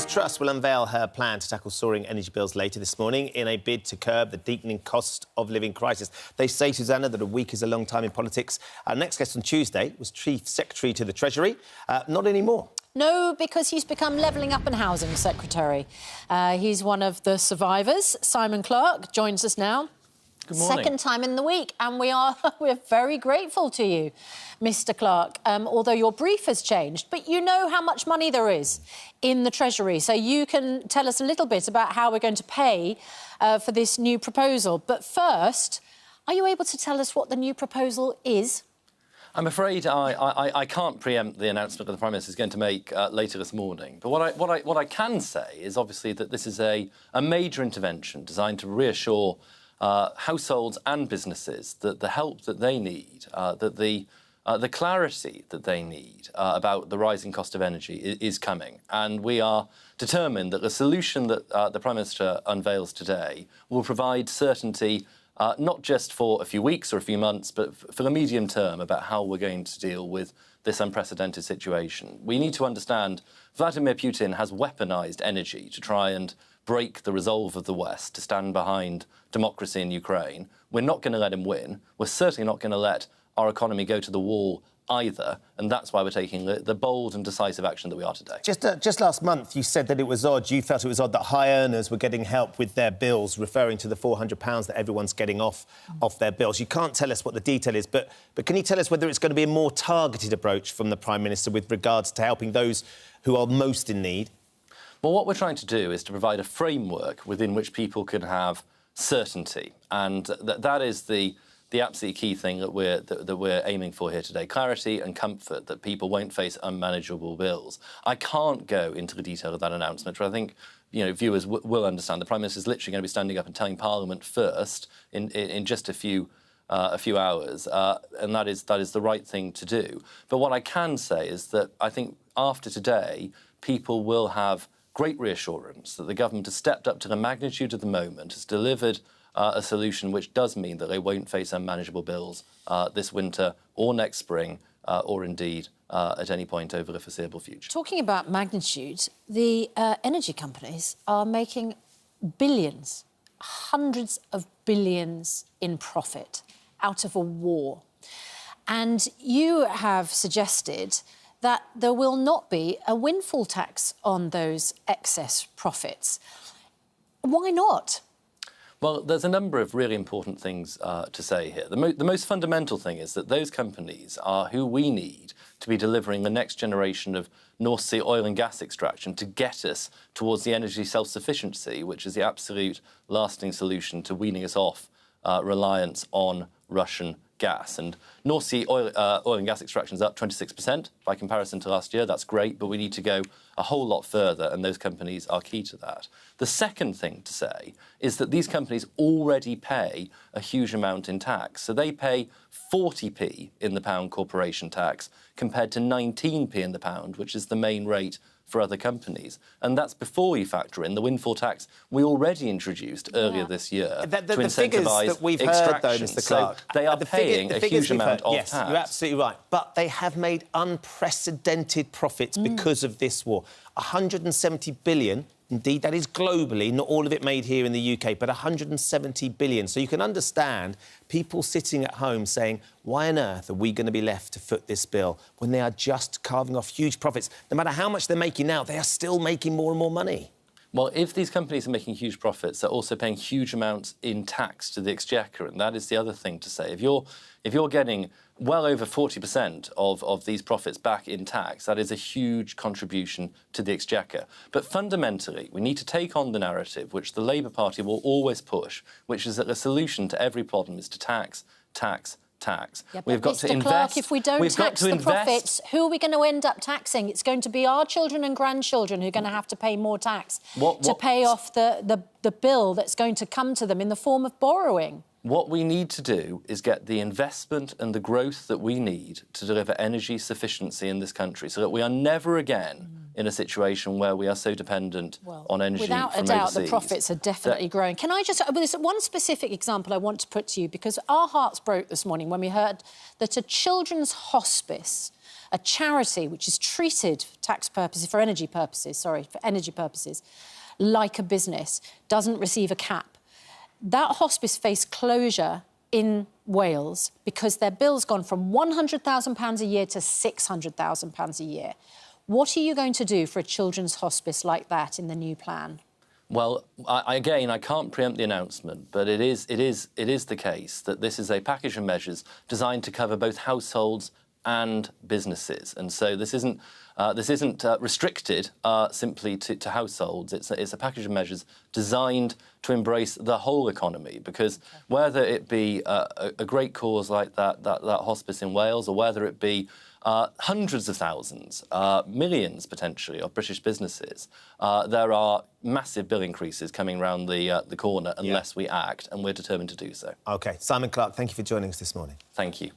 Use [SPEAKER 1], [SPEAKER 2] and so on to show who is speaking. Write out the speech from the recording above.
[SPEAKER 1] Liz Truss will unveil her plan to tackle soaring energy bills later this morning in a bid to curb the deepening cost of living crisis. They say, Susanna, that a week is a long time in politics. Our next guest on Tuesday was Chief Secretary to the Treasury. Not anymore.
[SPEAKER 2] No, because he's become Levelling Up and Housing Secretary. He's one of the survivors. Simon Clarke joins us now.
[SPEAKER 1] Good morning.
[SPEAKER 2] Second time in the week, and we're very grateful to you, Mr. Clarke, although your brief has changed. But you know how much money there is in the Treasury, so you can tell us a little bit about how we're going to pay for this new proposal. But first, are you able to tell us what the new proposal is?
[SPEAKER 3] I'm afraid I can't preempt the announcement that the Prime Minister is going to make later this morning. But what I can say is obviously that this is a major intervention designed to reassure households and businesses that the help that they need, that the clarity that they need about the rising cost of energy is coming. And we are determined that the solution that the Prime Minister unveils today will provide certainty not just for a few weeks or a few months, but for the medium term about how we're going to deal with this unprecedented situation. We need to understand Vladimir Putin has weaponized energy to try and break the resolve of the West to stand behind democracy in Ukraine. We're not going to let him win. We're certainly not going to let our economy go to the wall either, and that's why we're taking the bold and decisive action that we are today.
[SPEAKER 1] Just last month, you said that it was odd. You felt it was odd that high earners were getting help with their bills, referring to the £400 that everyone's getting off their bills. You can't tell us what the detail is, but can you tell us whether it's going to be a more targeted approach from the Prime Minister with regards to helping those who are most in need?
[SPEAKER 3] Well, what we're trying to do is to provide a framework within which people can have certainty, and that is the absolutely key thing that we're aiming for here today: clarity and comfort that people won't face unmanageable bills. I can't go into the detail of that announcement, but I think viewers will understand. The Prime Minister is literally going to be standing up and telling Parliament first in just a few hours, and that is the right thing to do. But what I can say is that I think after today, people will have great reassurance that the government has stepped up to the magnitude of the moment, has delivered a solution which does mean that they won't face unmanageable bills this winter or next spring or indeed at any point over the foreseeable future.
[SPEAKER 2] Talking about magnitude, the energy companies are making billions, hundreds of billions in profit out of a war. And you have suggested that there will not be a windfall tax on those excess profits. Why not?
[SPEAKER 3] Well, there's a number of really important things to say here. The most fundamental thing is that those companies are who we need to be delivering the next generation of North Sea oil and gas extraction to get us towards the energy self-sufficiency, which is the absolute lasting solution to weaning us off reliance on Russian gas. And North Sea oil and gas extraction is up 26% by comparison to last year. That's great, but we need to go a whole lot further, and those companies are key to that. The second thing to say is that these companies already pay a huge amount in tax. So they pay 40p in the pound corporation tax compared to 19p in the pound, which is the main rate for other companies. And that's before you factor in the windfall tax we already introduced earlier this year to incentivise
[SPEAKER 1] that we've
[SPEAKER 3] extraction.
[SPEAKER 1] heard, though, Mr. Clarke,
[SPEAKER 3] So they are paying a huge amount of
[SPEAKER 1] yes,
[SPEAKER 3] tax.
[SPEAKER 1] You're absolutely right. But they have made unprecedented profits because of this war. 170 billion. Indeed, that is globally, not all of it made here in the UK, but 170 billion. So you can understand people sitting at home saying, why on earth are we going to be left to foot this bill when they are just carving off huge profits? No matter how much they're making now, they are still making more and more money.
[SPEAKER 3] Well, if these companies are making huge profits, they're also paying huge amounts in tax to the exchequer, and that is the other thing to say. If you're getting well over 40% of these profits back in tax, that is a huge contribution to the exchequer. But fundamentally, we need to take on the narrative which the Labour Party will always push, which is that the solution to every problem is to tax, tax, tax.
[SPEAKER 2] Yeah,
[SPEAKER 3] We've got
[SPEAKER 2] Mr.
[SPEAKER 3] to invest.
[SPEAKER 2] Clarke, if we don't tax the profits, who are we going to end up taxing? It's going to be our children and grandchildren who are going to have to pay more tax to pay off the bill that's going to come to them in the form of borrowing.
[SPEAKER 3] What we need to do is get the investment and the growth that we need to deliver energy sufficiency in this country so that we are never again in a situation where we are so dependent on energy from overseas.
[SPEAKER 2] Without a doubt, the profits are definitely growing. Can I just... There's one specific example I want to put to you, because our hearts broke this morning when we heard that a children's hospice a charity which is treated for energy purposes, like a business, doesn't receive a cap. That hospice faced closure in Wales because their bill's gone from £100,000 a year to £600,000 a year. What are you going to do for a children's hospice like that in the new plan?
[SPEAKER 3] Well, again, I can't preempt the announcement, but it is the case that this is a package of measures designed to cover both households and businesses, and so this isn't restricted simply to households. It's a package of measures designed to embrace the whole economy, because whether it be a great cause like that hospice in Wales, or whether it be hundreds of thousands, millions potentially of British businesses, there are massive bill increases coming round the corner unless we act, and we're determined to do so.
[SPEAKER 1] OK. Simon Clarke, thank you for joining us this morning.
[SPEAKER 3] Thank you.